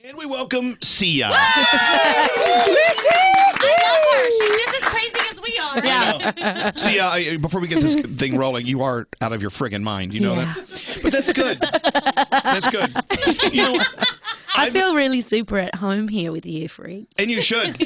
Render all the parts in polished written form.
And we welcome Sia. I love her. She's just as crazy as we are. Yeah. Sia, before we get this thing rolling, you are out of your friggin' mind. You know that? But that's good. That's good. I feel really super at home here with you, freaks. And you should.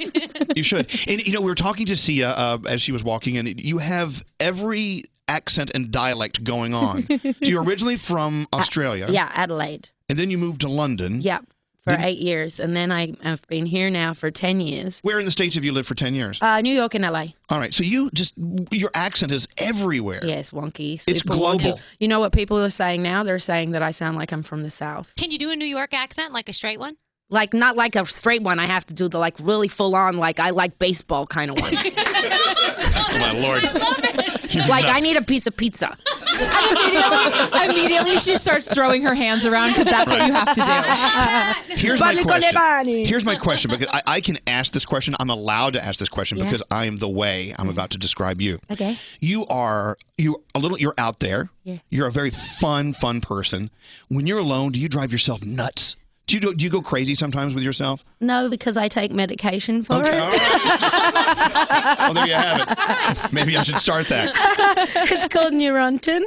You should. And, we were talking to Sia as she was walking, and you have every accent and dialect going on. So you're originally from Australia. Yeah, Adelaide. And then you moved to London. Yeah, for 8 years. And then I have been here now for 10 years. Where in the States have you lived for 10 years? New York and LA. All right. So your accent is everywhere. Yeah, it's wonky. It's global. Wonky. You know what people are saying now? They're saying that I sound like I'm from the South. Can you do a New York accent, like a straight one? Like, not like a straight one. I have to do the, like, really full-on, like, I like baseball kind of one. Oh, my Lord. Like, I need a piece of pizza. Immediately she starts throwing her hands around because that's what you have to do. Here's my question, because I can ask this question. I'm allowed to ask this question because I am the way I'm about to describe you. Okay. You're out there. Yeah. You're a very fun person. When you're alone, do you drive yourself nuts? Do you go crazy sometimes with yourself? No, because I take medication for Okay, it. all right. Well, there you have it. Maybe I should start that. It's called Neurontin.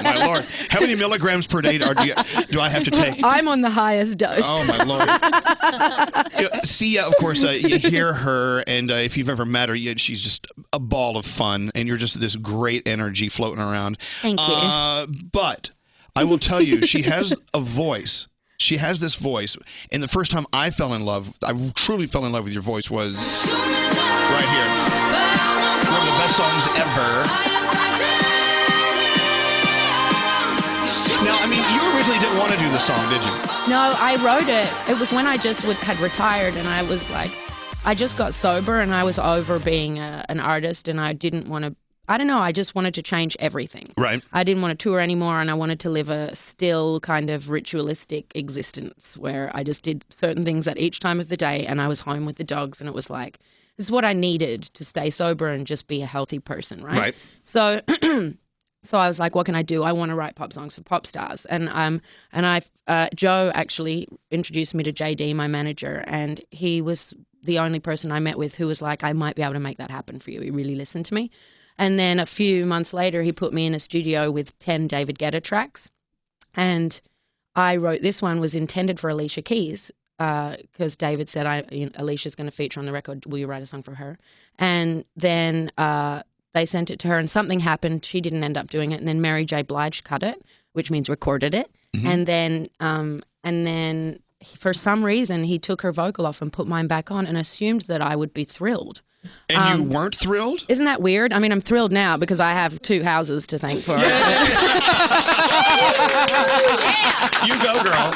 My Lord. How many milligrams per day do I have to take? I'm on the highest dose. Oh, my Lord. Sia, of course, you hear her, and if you've ever met her, she's just a ball of fun, and you're just this great energy floating around. Thank you. But I will tell you, she has a voice. She has this voice, and the first time I truly fell in love with your voice was right here. One of the best songs ever. Now, I mean, you originally didn't want to do the song, did you? No, I wrote it. It was when I just had retired, and I was like, I just got sober, and I was over being an artist, and I didn't want to. I don't know. I just wanted to change everything. Right. I didn't want to tour anymore, and I wanted to live a still kind of ritualistic existence where I just did certain things at each time of the day, and I was home with the dogs, and it was like, this is what I needed to stay sober and just be a healthy person, right? Right. So, so I was like, what can I do? I want to write pop songs for pop stars, and Joe actually introduced me to JD, my manager, and he was the only person I met with who was like, I might be able to make that happen for you. He really listened to me. And then a few months later, he put me in a studio with 10 David Guetta tracks. And I wrote this one, was intended for Alicia Keys, because David said, Alicia's going to feature on the record. Will you write a song for her? And then they sent it to her, and something happened. She didn't end up doing it. And then Mary J. Blige cut it, which means recorded it. Mm-hmm. And then for some reason, he took her vocal off and put mine back on and assumed that I would be thrilled. And you weren't thrilled? Isn't that weird? I mean, I'm thrilled now because I have 2 houses to thank for it. You go, girl.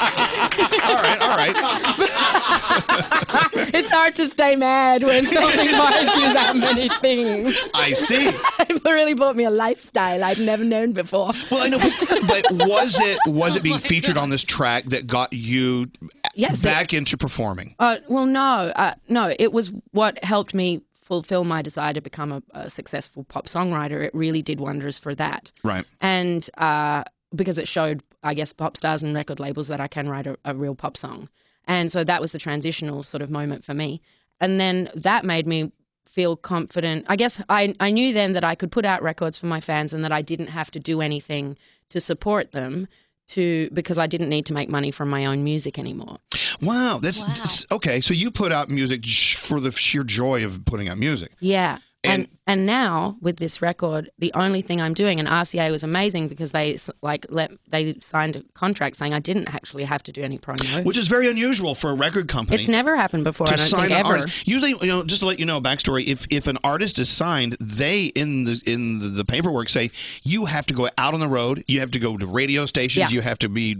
All right. It's hard to stay mad when something buys you that many things. I see. It really bought me a lifestyle I'd never known before. Well, I know, but was it being featured on this track that got you back into performing? Well, no. It was what helped me fulfill my desire to become a successful pop songwriter. It really did wonders for that. Right. And because it showed, I guess, pop stars and record labels that I can write a real pop song. And so that was the transitional sort of moment for me. And then that made me feel confident. I guess I knew then that I could put out records for my fans and that I didn't have to do anything to support them because I didn't need to make money from my own music anymore. Wow. That's okay. So you put out music for the sheer joy of putting out music. Yeah. And now with this record, the only thing I'm doing, and RCA was amazing because they signed a contract saying I didn't actually have to do any promo, which is very unusual for a record company. It's never happened before. I don't think ever. Artist. Usually, just to let you know a backstory, if an artist is signed, they in the paperwork say you have to go out on the road, you have to go to radio stations, you have to be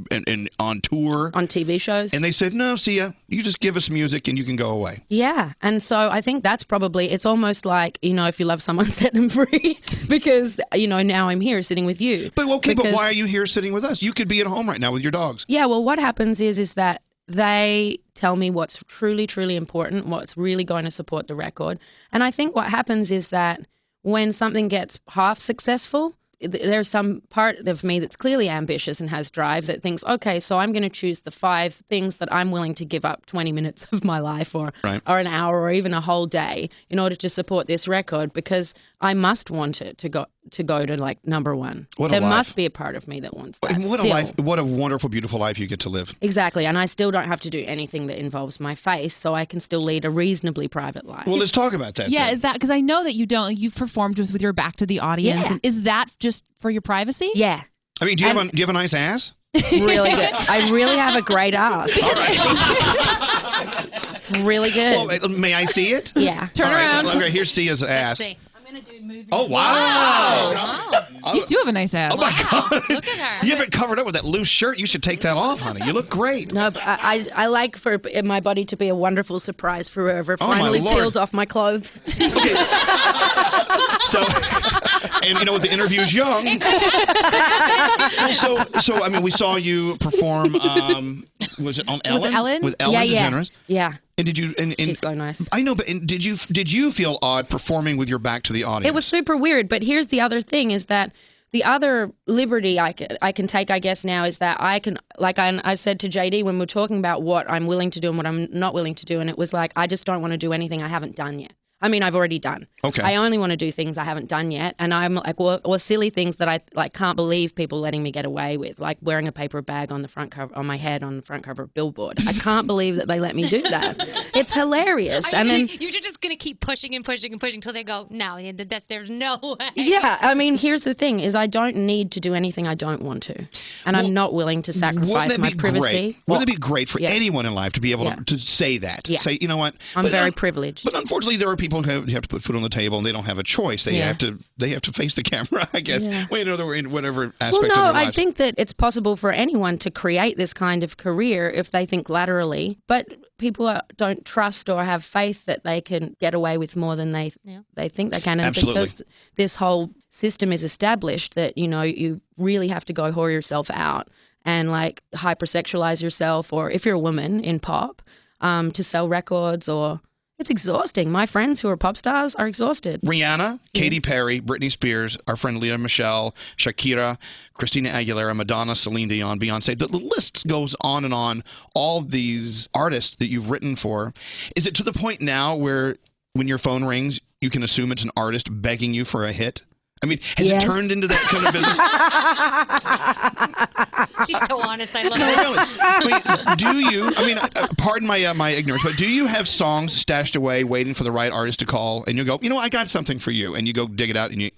on tour, on TV shows, and they said no, see ya, you just give us music and you can go away. Yeah, and so I think that's probably, it's almost like, if you love someone, set them free, because now I'm here sitting with you. But why are you here sitting with us? You could be at home right now with your dogs. Yeah, well, what happens is that they tell me what's truly, truly important, what's really going to support the record. And I think what happens is that when something gets half successful, there's some part of me that's clearly ambitious and has drive that thinks, okay, so I'm going to choose the 5 things that I'm willing to give up 20 minutes of my life or an hour or even a whole day in order to support this record, because I must want it to go to like number 1. There must be a part of me that wants that. And what a life! What a wonderful, beautiful life you get to live. Exactly, and I still don't have to do anything that involves my face, so I can still lead a reasonably private life. Well, let's talk about that. Yeah, then. is that because I know that you've performed with your back to the audience, and is that just for your privacy? Yeah. I mean, do you have a nice ass? Really good. I really have a great ass. It's really good. Well, may I see it? Yeah. Turn around. Okay, here's Sia's ass. Let's see. Oh, wow. You do have a nice ass. Oh, my God. Look at her. You have it covered up with that loose shirt. You should take that off, honey. You look great. No, but I like for my body to be a wonderful surprise for whoever Oh, my finally Lord. peels off my clothes. Okay. So, and you know, the interview's young. So I mean, we saw you perform, was it on Ellen? With Ellen? With Ellen Yeah. DeGeneres? Yeah. And did you? And She's so nice. I know, but did you feel odd performing with your back to the audience? It was super weird, but here's the other thing is that the other liberty I can take, I guess, now is that I can, like I said to JD when we were talking about what I'm willing to do and what I'm not willing to do, and it was like, I just don't want to do anything I haven't done yet. I mean, I've already done. Okay. I only want to do things I haven't done yet. And I'm like, or silly things that I like can't believe people letting me get away with, like wearing a paper bag on the front cover, on my head on the front cover of Billboard. I can't believe that they let me do that. It's hilarious. You're just going to keep pushing and pushing and pushing until they go, no, there's no way. Yeah, I mean, here's the thing: is I don't need to do anything I don't want to, and I'm not willing to sacrifice my privacy. Wouldn't it be great for anyone in life to be able to say that? Yeah. Say, you know what? I'm very privileged. But unfortunately, there are people who have to put food on the table, and they don't have a choice. They have to face the camera, I guess. Yeah. Well, in whatever aspect Well, of no, their lives. I think that it's possible for anyone to create this kind of career if they think laterally, but people don't trust or have faith that they can get away with more than they think they can. And Absolutely. because this whole system is established that, you know, you really have to go whore yourself out and like hypersexualize yourself, or if you're a woman in pop, to sell records, or it's exhausting. My friends who are pop stars are exhausted. Rihanna, Katy Perry, Britney Spears, our friend Leah Michelle, Shakira, Christina Aguilera, Madonna, Celine Dion, Beyonce. The list goes on and on. All these artists that you've written for. Is it to the point now where when your phone rings, you can assume it's an artist begging you for a hit? I mean, has it turned into that kind of business? She's so honest. I love No, it. really. I mean, do you? I mean, pardon my ignorance, but do you have songs stashed away, waiting for the right artist to call, and you go, you know, I got something for you, and you go dig it out and you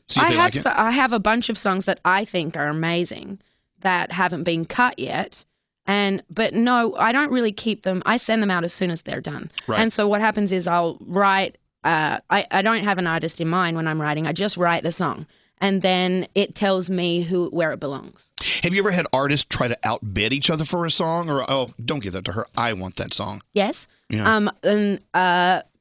see if they like it? I have a bunch of songs that I think are amazing that haven't been cut yet. But no, I don't really keep them. I send them out as soon as they're done. Right. And so what happens is I'll write. I don't have an artist in mind when I'm writing. I just write the song, and then it tells me where it belongs. Have you ever had artists try to outbid each other for a song, or don't give that to her, I want that song? Yes. Yeah.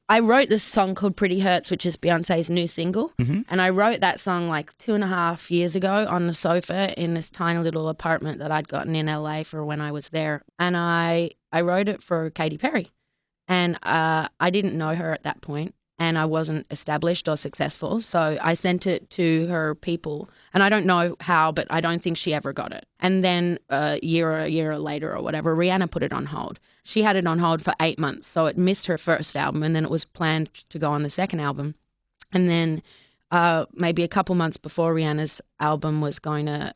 I wrote this song called Pretty Hurts, which is Beyonce's new single. Mm-hmm. And I wrote that song like 2.5 years ago on the sofa in this tiny little apartment that I'd gotten in LA for when I was there. And I wrote it for Katy Perry. And I didn't know her at that point, and I wasn't established or successful. So I sent it to her people, and I don't know how, but I don't think she ever got it. And then a year later or whatever, Rihanna put it on hold. She had it on hold for 8 months, so it missed her first album, and then it was planned to go on the second album. And then maybe a couple months before Rihanna's album was going to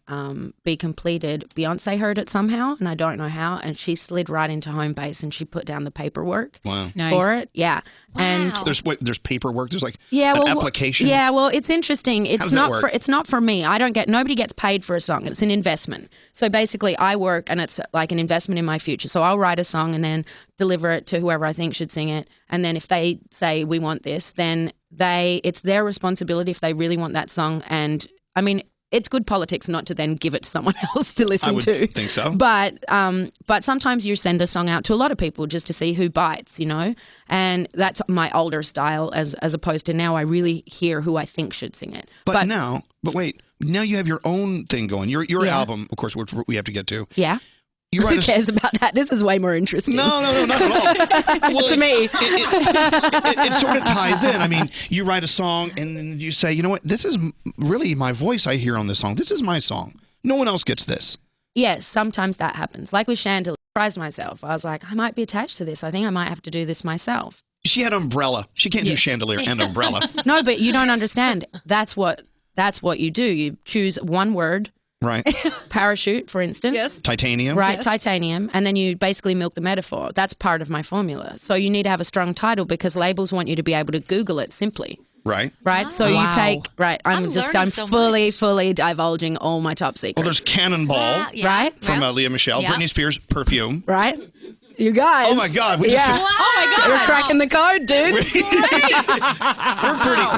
be completed, Beyonce heard it somehow, and I don't know how, and she slid right into Homebase and she put down the paperwork for it. Yeah. Wow. And There's paperwork. There's like an application. Yeah, well, it's interesting. does that work? It's not for me. Nobody gets paid for a song. It's an investment. So basically I work, and it's like an investment in my future. So I'll write a song and then deliver it to whoever I think should sing it. And then if they say we want this, then it's their responsibility if they really want that song. And I mean, it's good politics not to then give it to someone else to listen to. I would think so. But sometimes you send a song out to a lot of people just to see who bites, you know? And that's my older style as opposed to now I really hear who I think should sing it. But wait, now you have your own thing going. Your album, of course, which we have to get to. Yeah. You write Who cares about that? This is way more interesting. No, not at all. Well, to me. It sort of ties in. I mean, you write a song and then you say, you know what? This is really my voice I hear on this song. This is my song. No one else gets this. Yes, sometimes that happens. Like with Chandelier, I surprised myself. I was like, I might be attached to this. I think I might have to do this myself. She had Umbrella. She can't do Chandelier and Umbrella. No, but you don't understand. That's what you do. You choose one word. Right. Parachute, for instance. Yes. Titanium. Right, yes. Titanium. And then you basically milk the metaphor. That's part of my formula. So you need to have a strong title because labels want you to be able to Google it simply. Right. Right. So you take, I'm so fully divulging all my top secrets. Well, there's Cannonball. Right. From Leah Michelle. Yeah. Britney Spears, Perfume. Right. You guys. Oh my God. We just, Oh my God. We're cracking the code, dudes.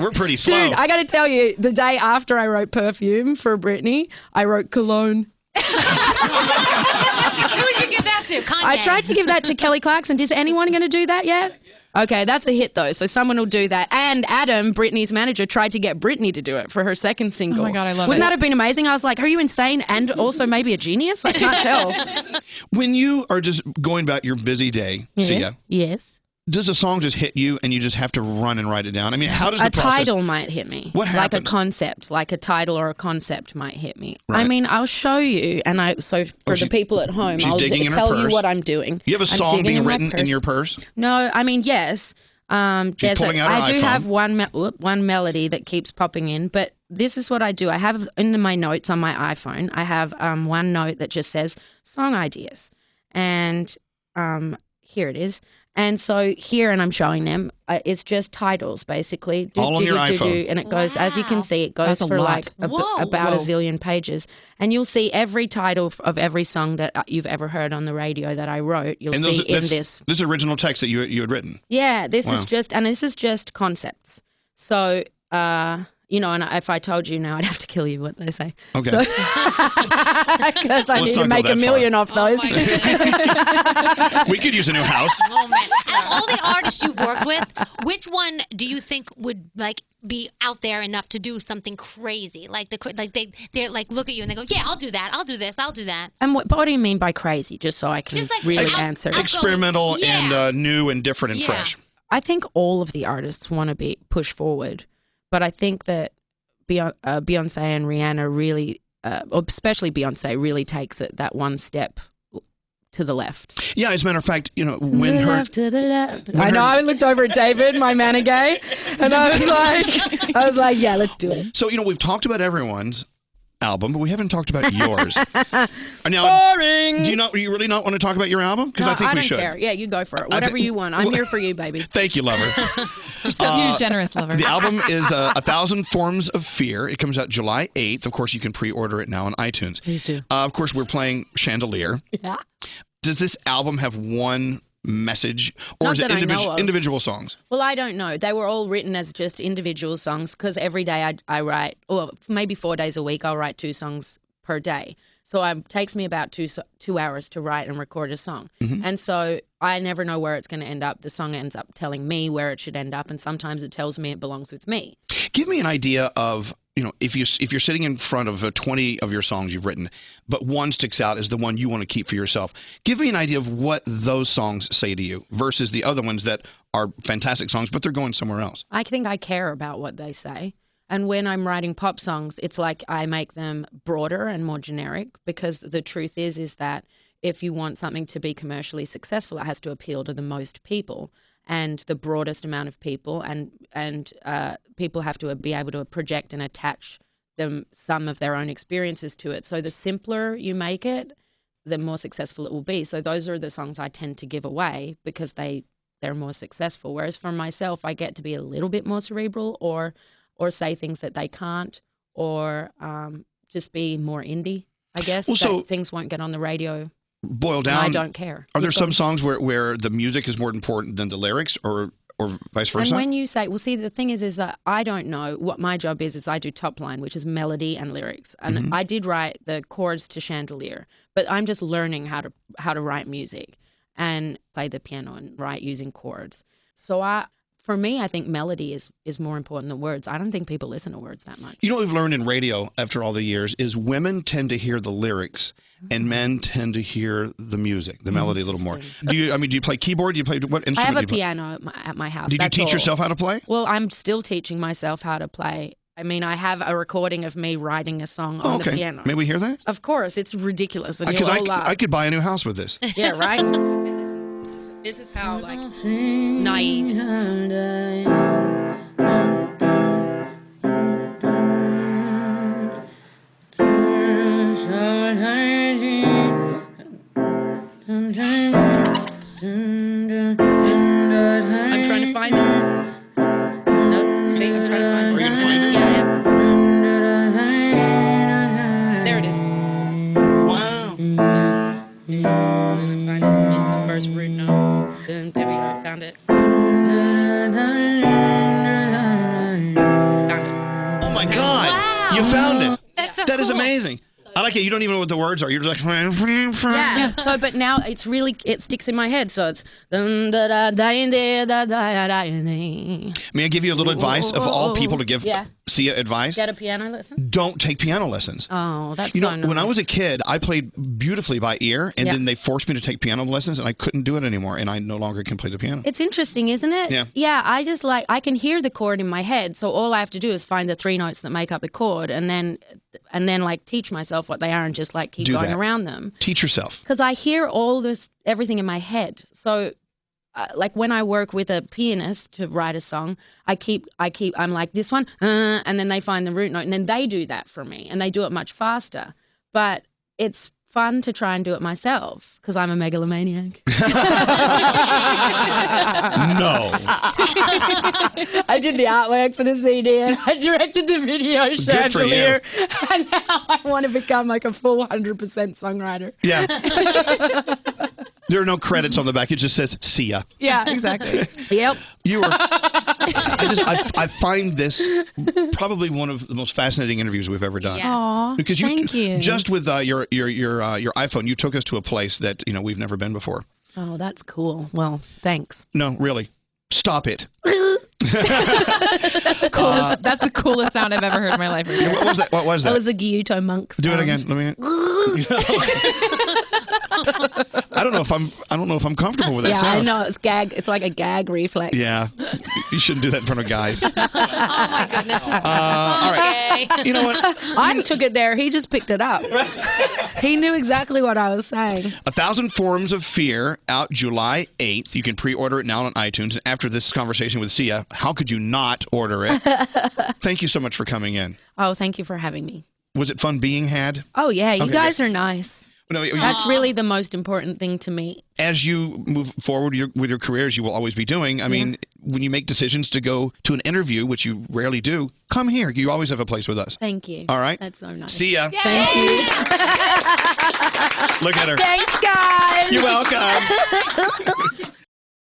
we're pretty slow. Dude, I got to tell you, the day after I wrote Perfume for Britney, I wrote Cologne. Who would you give that to? Kanye. I tried to give that to Kelly Clarkson. Is anyone going to do that yet? Okay, that's a hit though, so someone will do that. And Adam, Britney's manager, tried to get Britney to do it for her second single. Oh my God, I love Wouldn't it. that have been amazing? I was like, are you insane and also maybe a genius? I can't tell. When you are just going about your busy day, Sia, Yes. does a song just hit you and you just have to run and write it down? I mean, how does the A process... title might hit me. What Like a happens? concept, like a title or a concept might hit me. Right. I mean, I'll show you. And for the people at home, she's I'll digging in her tell you purse. what I'm doing. You have a I'm song digging being in my written in purse. your purse? No, I mean, yes. She's pulling out her I do iPhone. have one melody that keeps popping in, but this is what I do. I have in my notes on my iPhone, I have one note that just says song ideas. And here it is. And so here, and I'm showing them, it's just titles, basically. All on your iPhone. And it goes, as you can see, it goes That's a for lot. like Whoa. about a Whoa. zillion pages. And you'll see every title of every song that you've ever heard on the radio that I wrote. You'll And see in this is original text that you had written. Yeah, this Wow. is just concepts. So, and if I told you now, I'd have to kill you, what they say. Okay. Because I Let's need not to go make that $1 million off Oh those. my goodness. We could use a new house. Oh man! Out of all the artists you've worked with, which one do you think would be out there enough to do something crazy? They're like look at you and they go, yeah, I'll do that. I'll do this. I'll do that. And what do you mean by crazy? Just so I can Just like really Ex- answer. I'll go- Experimental Yeah. and new and different and Yeah. fresh. I think all of the artists want to be pushed forward, but I think that Beyonce and Rihanna really, especially Beyonce, really takes it that one step to the left. Yeah, as a matter of fact, when to the her... left, to the left. when I know. her- I looked over at David, my managay, and I was like, yeah, let's do it. So, we've talked about everyone's album, but we haven't talked about yours. Now, Boring. do you really not want to talk about your album? Because I think we don't should. care. Yeah, you go for it. Whatever you want. I'm here for you, baby. Thank you, lover. You're a generous lover. The album is 1,000 Forms of Fear. It comes out July 8th. Of course, you can pre-order it now on iTunes. Please do. Of course, we're playing Chandelier. Yeah. Does this album have one message, or Not is it that I know of. individual songs? Well, I don't know. They were all written as just individual songs because every day I write, or maybe 4 days a week, I'll write 2 songs per day. So it takes me about 2 hours to write and record a song. Mm-hmm. And so I never know where it's going to end up. The song ends up telling me where it should end up, and sometimes it tells me it belongs with me. Give me an idea of, if you're sitting in front of 20 of your songs you've written, but one sticks out as the one you want to keep for yourself. Give me an idea of what those songs say to you versus the other ones that are fantastic songs, but they're going somewhere else. I think I care about what they say. And when I'm writing pop songs, it's like I make them broader and more generic because the truth is that if you want something to be commercially successful, it has to appeal to the most people and the broadest amount of people, and people have to be able to project and attach them some of their own experiences to it. So the simpler you make it, the more successful it will be. So those are the songs I tend to give away because they're more successful. Whereas for myself, I get to be a little bit more cerebral or say things that they can't, or just be more indie, I guess. Well, so- that things won't get on the radio. Boil And down. I don't care. Are there some songs where the music is more important than the lyrics, or vice versa? And when you say, well, see, the thing is that I don't know what my job is I do top line, which is melody and lyrics. And Mm-hmm. I did write the chords to Chandelier, but I'm just learning how to write music and play the piano and write using chords. So for me, I think melody is more important than words. I don't think people listen to words that much. You know what we've learned in radio after all the years is women tend to hear the lyrics and men tend to hear the music, the melody a little more. Do you play keyboard? Do you play what instrument? I have do a you play? piano at my house. Did you That's teach all. yourself how to play? Well, I'm still teaching myself how to play. I mean, I have a recording of me writing a song on the piano. May we hear that? Of course, it's ridiculous. Because I could buy a new house with this. Yeah, right? And this is how, like, naive it is. I'm trying to find it. No, see, I'm trying to find it. Are you going to find it? Yeah, yeah. There it is. Wow. And then I find it. I'm using the first root note. Then there we go. I found it. Found it. Oh my God. Wow. You found it. That's so That is cool. amazing. I like it. You don't even know what the words are. You're just like, Yeah. So, but now it sticks in my head. So it's. May I give you a little advice of all people to give Sia advice? Get a piano lesson. Don't take piano lessons. Oh, that's You know, so nice. when I was a kid, I played beautifully by ear, and then they forced me to take piano lessons, and I couldn't do it anymore, and I no longer can play the piano. It's interesting, isn't it? Yeah. Yeah, I can hear the chord in my head, so all I have to do is find the three notes that make up the chord, and then like teach myself what they are and just like keep Do going that. around them. Teach yourself. Because I hear everything in my head. So, like when I work with a pianist to write a song, I'm like this one, and then they find the root note, and then they do that for me, and they do it much faster. But it's fun to try and do it myself because I'm a megalomaniac. No. I did the artwork for the CD and I directed the video Good for you. chandelier, and now I want to become like a full 100% songwriter. Yeah. There are no credits on the back. It just says Sia. Yeah, exactly. Yep. You are. I find this probably one of the most fascinating interviews we've ever done. Yes. Because Thank you. just with your iPhone, you took us to a place that we've never been before. Oh, that's cool. Well, thanks. No, really, stop it. That's the coolest sound I've ever heard in my life. What was that? What was that? That was a Gyuto monk Do it sound. again. Let me. I don't know if I'm comfortable with that Yeah, sound. I know. It's gag. It's like a gag reflex. Yeah, you shouldn't do that in front of guys. Oh my goodness. All right. Okay. You know what? I took it there. He just picked it up. He knew exactly what I was saying. 1,000 Forms of Fear out July 8th. You can pre-order it now on iTunes. And after this conversation with Sia, how could you not order it? Thank you so much for coming in. Oh, thank you for having me. Was it fun being had? Oh, yeah. You Okay, guys are nice. No, That's really the most important thing to me. as you move forward with your career, as you will always be doing, I mean, when you make decisions to go to an interview, which you rarely do, come here. You always have a place with us. Thank you. All right? That's so nice. See ya. Thank you. Look at her. Thanks, guys. You're welcome.